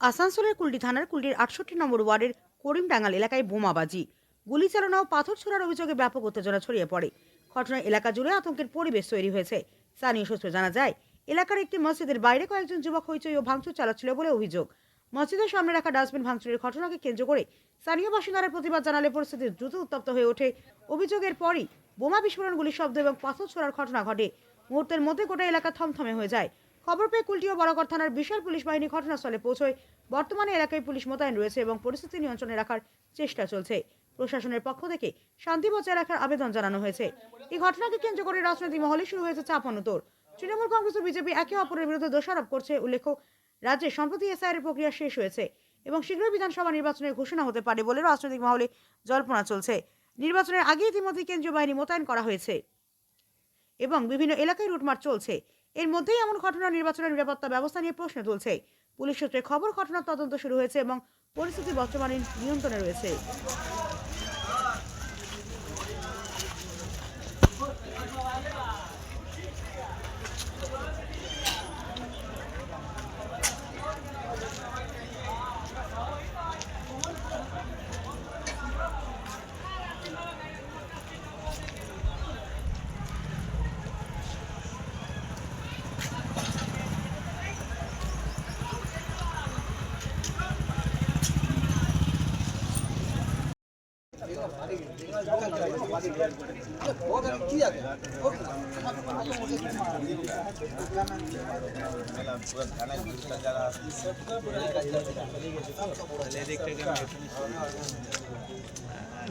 আসানসোলের কুলটি থানার কুলটির ৬৮ নম্বর ওয়ার্ডের করিমডাঙ্গাল এলাকায় বোমাবাজি, গুলি চালানো ও পাথর ছোড়ার অভিযোগে ব্যাপক উত্তেজনা ছড়িয়ে পড়ে। ঘটনায় এলাকা জুড়ে আতঙ্কের পরিবেশ তৈরি হয়েছে। স্থানীয় সূত্রে জানা যায়, এলাকার একটি মসজিদের বাইরে কয়েকজন যুবক হইচই ও ভাঙচুর চালাচ্ছিল বলে অভিযোগ। মসজিদের সামনে রাখা ডাস্টবিন ভাঙচুরের ঘটনাকে কেন্দ্র করে স্থানীয় বাসিন্দারা প্রতিবাদ জানালে পরিস্থিতি দ্রুত উত্তপ্ত হয়ে ওঠে। অভিযোগের পরই বোমা বিস্ফোরণ, গুলির শব্দ এবং পাথর ছোড়ার ঘটনা ঘটে। মুহূর্তের মধ্যে গোটা এলাকা থমথমে হয়ে যায়। খবর পেয়ে কুলটি ও বড়গড় থানার বিশাল পুলিশ বাহিনী ঘটনাস্থলে পৌঁছয়। বর্তমানে এলাকায় পুলিশ মোতায়েন রয়েছে এবং পরিস্থিতি নিয়ন্ত্রণে রাখার চেষ্টা চলছে। প্রশাসনের পক্ষ থেকে শান্তি বজায় রাখার আবেদন জানানো হয়েছে। এই ঘটনাকে কেন্দ্র করে রাজনৈতিক মহলে শুরু হয়েছে চাপানোতর। তৃণমূল কংগ্রেস ও বিজেপি একে অপরের বিরুদ্ধে দোষারোপ করছে। উল্লেখ্য, রাজ্যে সম্প্রতি এসআইআর প্রক্রিয়া শেষ হয়েছে এবং শীঘ্রই বিধানসভা নির্বাচনের ঘোষণা হতে পারে বলে রাজনৈতিক মহলে জল্পনা চলছে। নির্বাচনের আগে ইতিমধ্যে কেন্দ্রীয় বাহিনী মোতায়েন করা হয়েছে এবং বিভিন্ন এলাকায় রুটমার্চ চলছে। এর মধ্যেই এমন ঘটনা নির্বাচনের নিরাপত্তা ব্যবস্থা নিয়ে প্রশ্ন তুলছে। পুলিশ সূত্রে খবর, ঘটনার তদন্ত শুরু হয়েছে এবং পরিস্থিতি বর্তমানে নিয়ন্ত্রণে রয়েছে।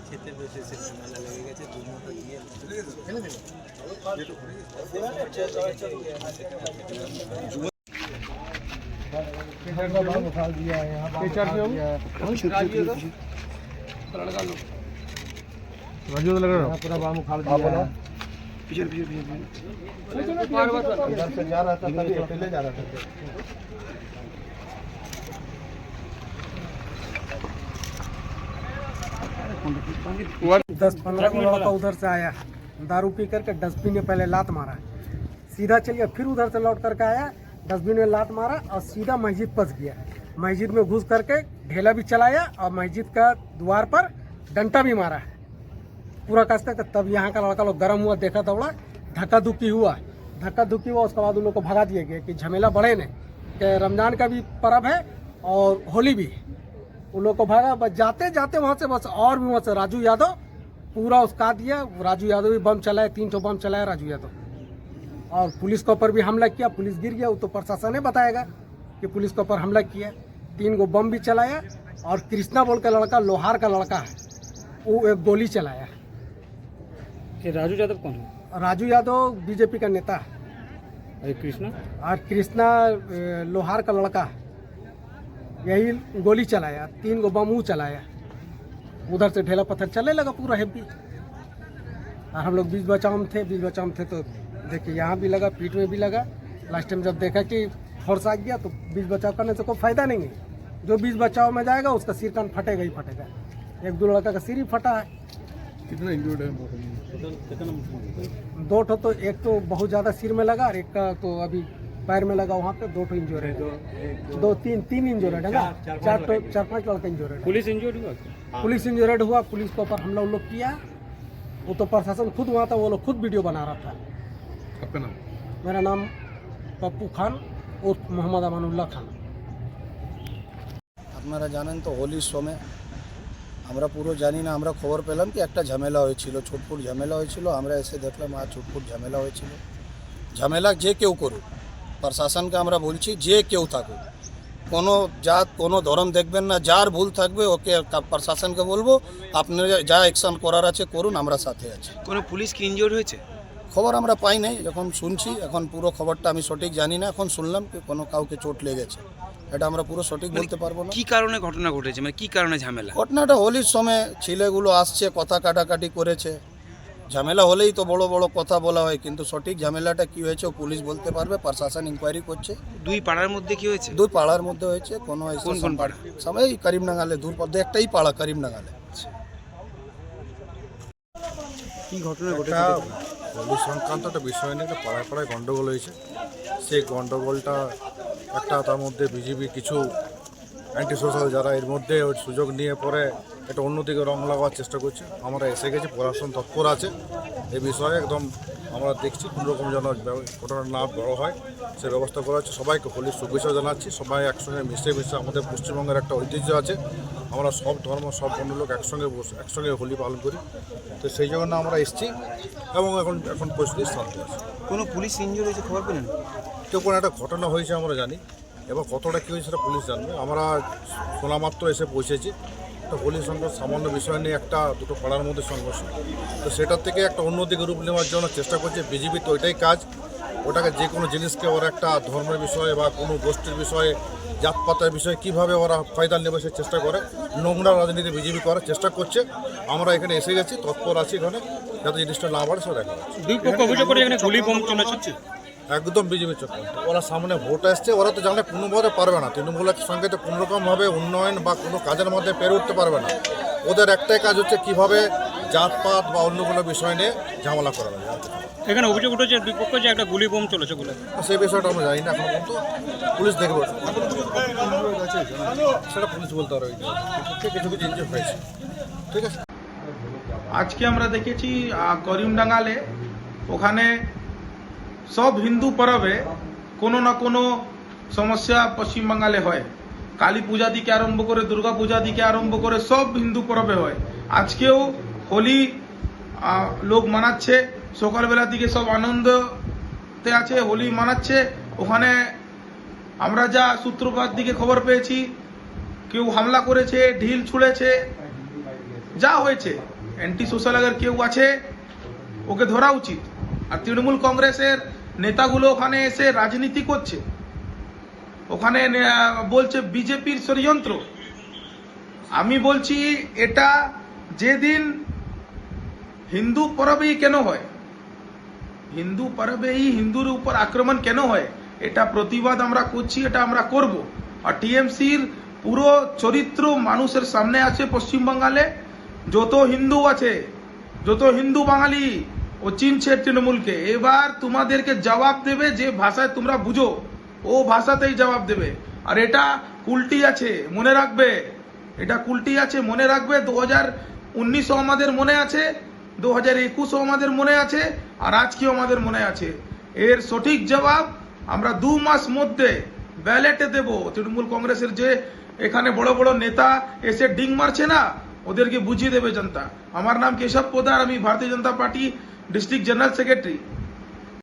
খেতে বসেছে, ঠান্ডা লেগে গেছে, দুধটা দিয়ে पूरा बाम उखाड़ दिया। पीछे पीछे पीछे इधर से जा रहा था, तभी अकेले जा रहा था। 10-15 का लड़का उधर से आया, दारू पी करके डस्टबिन में पहले लात मारा, सीधा चल गया, फिर उधर से लौट करके आया, डस्टबिन में लात मारा और सीधा मस्जिद पस गया। मस्जिद में घुस करके ढेला भी चलाया और मस्जिद का द्वार पर डंटा भी मारा पूरा कस तक। तब यहाँ का लड़का लोग गर्म हुआ, देखा दौड़ा, धक्का धुक्की हुआ। उसके बाद उन लोग को भगा दिए गए कि झमेला बढ़े नहीं, कि रमजान का भी पर्व है और होली भी। उन लोग को भागा, बस जाते जाते वहाँ से बस और भी वहाँ से राजू यादव पूरा उसका दिया। राजू यादव भी बम चलाया, 3 ठो बम चलाया राजू यादव। और पुलिस के ऊपर भी हमला किया, पुलिस गिर गया। वो तो प्रशासन ने बताएगा कि पुलिस के ऊपर हमला किया। 3 गो बम भी चलाया और कृष्णा बोल का लड़का, लोहार का लड़का है, वो एक गोली चलाया। राजू यादव कौन है? राजू यादव बीजेपी का नेता है। कृष्णा लोहार का लड़का है, यही गोली चलाया। 3 गो बम वो चलाया। उधर से ढेला पत्थर चलने लगा पूरा हैप्पी। और हम लोग बीच बचाव में थे तो देखिए यहाँ भी लगा, पीठ में भी लगा। लास्ट टाइम जब देखा कि फोर्स आ गया तो बीच बचाव करने से कोई फायदा नहीं है। जो बीच बचाव में जाएगा उसका सिर कान फटेगा ही फटेगा। 1-2 लड़का का सिर ही फटा है। कितना इंजर्ड है? 2 ठो, तो एक तो बहुत ज़्यादा सिर में लगा और एक का तो अभी पैर में लगा, वहाँ पे 2 ठो इंजोर है। 2-3 इंजोर है ना, 4-5 लड़का इंजोर है। पुलिस इंजर्ड हुआ? पुलिस इंजर्ड हुआ। पुलिस के ऊपर हमला उन लोग किया। वो तो प्रशासन खुद वहाँ था, वो लोग खुद वीडियो बना रहा था। आपका नाम? मेरा नाम पप्पू खान उर्फ मोहम्मद আমানুল্লাহ খান। আপনারা জানেন তো হোলির সময় আমরা পুরো জানি না, আমরা খবর পেলাম কি একটা ঝামেলা হয়েছিল, ছুটফুট ঝামেলা হয়েছিল। আমরা এসে দেখলাম আর ছুটফুট ঝামেলা হয়েছিল। ঝামেলা যে কেউ করুক, প্রশাসনকে আমরা বলছি যে কেউ থাকুক, কোনো জাত কোনো ধর্ম দেখবেন না, যার ভুল থাকবে ওকে প্রশাসনকে বলবো আপনারা যা অ্যাকশন করার আছে করুন, আমরা সাথে আছি। কোনো পুলিশ কি ইনজিওর্ড হয়েছে? খবর আমরা পাই নাই, যখন শুনছি, এখন পুরো খবরটা আমি সঠিক জানি না। এখন শুনলাম কি কোনো কাউকে চোট লেগেছে, এটা আমরা পুরো সঠিক বলতে পারবো না। কি কারণে ঘটনা ঘটেছে, মানে কি কারণে ঝামেলা? ঘটনাটা হোলির সময় ছেলেগুলো আসছে, কথা কাটাকাটি করেছে। ঝামেলা হলেই তো বড় বড় কথা বলা হয়, কিন্তু সঠিক ঝামেলাটা কি হয়েছে পুলিশ বলতে পারবে। প্রশাসন ইনকোয়ারি করছে। 2 পাড়ার মধ্যে কি হয়েছে? 2 পাড়ার মধ্যে হয়েছে। কোনো কোন পাড়া? সবাই করিমডাঙ্গালে, দূর পথে একটাই পাড়া করিমডাঙ্গালে। কি ঘটনা ঘটেছে? হোলি সংক্রান্ত একটা বিষয় নিয়ে একটা পাড়ায় পাড়ায় গণ্ডগোল হয়েছে। সেই গণ্ডগোলটা একটা তার মধ্যে বিজেপি কিছু অ্যান্টি সোশ্যাল যারা এর মধ্যে ওই সুযোগ নিয়ে পরে একটা অন্যদিকে রং লাগাবার চেষ্টা করছে। আমরা এসে গেছি, প্রশাসন তৎপর আছে এই বিষয়ে। একদম আমরা দেখছি কোনোরকম যেন ঘটনা না বড় হয় সে ব্যবস্থা করা হচ্ছে। সবাইকে হোলির শুভেচ্ছা জানাচ্ছি। সবাই একসঙ্গে মিশে আমাদের পশ্চিমবঙ্গের একটা ঐতিহ্য আছে, আমরা সব ধর্ম সব বন্য লোক একসঙ্গে হোলি পালন করি। তো সেই জন্য আমরা এসেছি এবং এখন পরিস্থিতি শান্ত আছে। কোনো পুলিশ ইনজিওর হয়েছে খবর পেলেন? তো কোনো একটা ঘটনা হয়েছে আমরা জানি, এবার কতটা কী হয়েছে সেটা পুলিশ জানবে। আমরা শোনা মাত্র এসে পৌঁছেছি। তো হোলির সংঘর্ষ সামান্য বিষয় নিয়ে দুটো পাড়ার মধ্যে সংঘর্ষ, তো সেটার থেকে একটা অন্যদিকে রূপ নেওয়ার জন্য চেষ্টা করছে বিজেপি। তো ওইটাই কাজ, ওটাকে যে কোনো জিনিসকে ওরা একটা ধর্মের বিষয়ে বা কোনো গোষ্ঠীর বিষয়ে জাতপাতের বিষয়ে কীভাবে ওরা ফায়দা নেবে সে চেষ্টা করে, নোংরা রাজনীতি বিজেপি করার চেষ্টা করছে। আমরা এখানে এসে গেছি, তৎপর আছি এখানে, যাতে জিনিসটা না বাড়ে সেটা দেখা যাচ্ছে। দুই পক্ষ অভিযোগ করে এখানে গুলি বোম চলেছে। একদম বিজেপির চক্রান্ত। ওরা সামনে ভোট আসছে, ওরা তো জানলে কোনোভাবে পারবে না, তৃণমূলের সঙ্গে তো কোনোরকমভাবে উন্নয়ন বা কোনো কাজের মধ্যে পেরে উঠতে পারবে না। ওদের একটাই কাজ হচ্ছে কীভাবে জাতপাত বা অন্য কোনো বিষয় নিয়ে ঝামেলা করা যায়। এখানে অভিযোগ উঠেছে দুই পক্ষ যে একটা গুলি বোম চলেছে বলে। সেই বিষয়টা আমরা জানি না এখন, কিন্তু পুলিশ দেখবে সেটা পুলিশ বলতে পারবে। কিছু কিছু ইনজিওর হয়েছে, ঠিক আছে। আজকে আমরা দেখেছি করিমডাঙ্গালে ওখানে সব হিন্দু পরবে কোনো না কোনো সমস্যা পশ্চিমবাংলায় হয়। কালী পূজা থেকে আরম্ভ করে দুর্গা পূজা থেকে আরম্ভ করে সব হিন্দু পরবে হয়। আজকেও হোলি লোক মানাচ্ছে, সকালবেলা থেকে সব আনন্দতে আছে, হোলি মানাচ্ছে। ওখানে আমরা যা সূত্রপাত দিকে খবর পেয়েছি, কেউ হামলা করেছে, ঢিল ছুঁড়েছে, যা হয়েছে। অ্যান্টি সোশ্যাল আগে কেউ আছে ওকে ধরা উচিত। আর তৃণমূল কংগ্রেসের নেতাগুলো ওখানে এসে রাজনীতি করছে, ওখানে বলছে বিজেপির ষড়যন্ত্র। আমি বলছি এটা যেদিন হিন্দু পরবেই কেন হয়, হিন্দু পরবেই হিন্দুর উপর আক্রমণ কেন হয়, এটা প্রতিবাদ আমরা করছি, এটা আমরা করব। আর টিএমসির পুরো চরিত্র মানুষের সামনে আছে পশ্চিমবাংলায়। যত হিন্দু আছে, যত হিন্দু বাঙালি ও চিনছে তৃণমূলকে। এবার তোমাদেরকে জবাব দেবে, যে ভাষায় তোমরা বুঝো ও ভাষাতেই জবাব দেবে। আর এটা কুলটি আছে মনে রাখবে, এটা কুলটি আছে মনে রাখবে। 2019ও আমাদের মনে আছে, 2021ও আমাদের মনে আছে, আর আজকেও আমাদের মনে আছে। এর সঠিক জবাব আমরা 2 মাস মধ্যে ব্যালেটে দেব। তৃণমূল কংগ্রেসের যে এখানে বড় বড় নেতা এসে ডিং মারছে না, ওদেরকে বুঝিয়ে দেবে জনতা। আমার নাম কেশব পোদার, আমি ভারতীয় জনতা পার্টি ডিস্ট্রিক্ট জেনারেল সেক্রেটারি।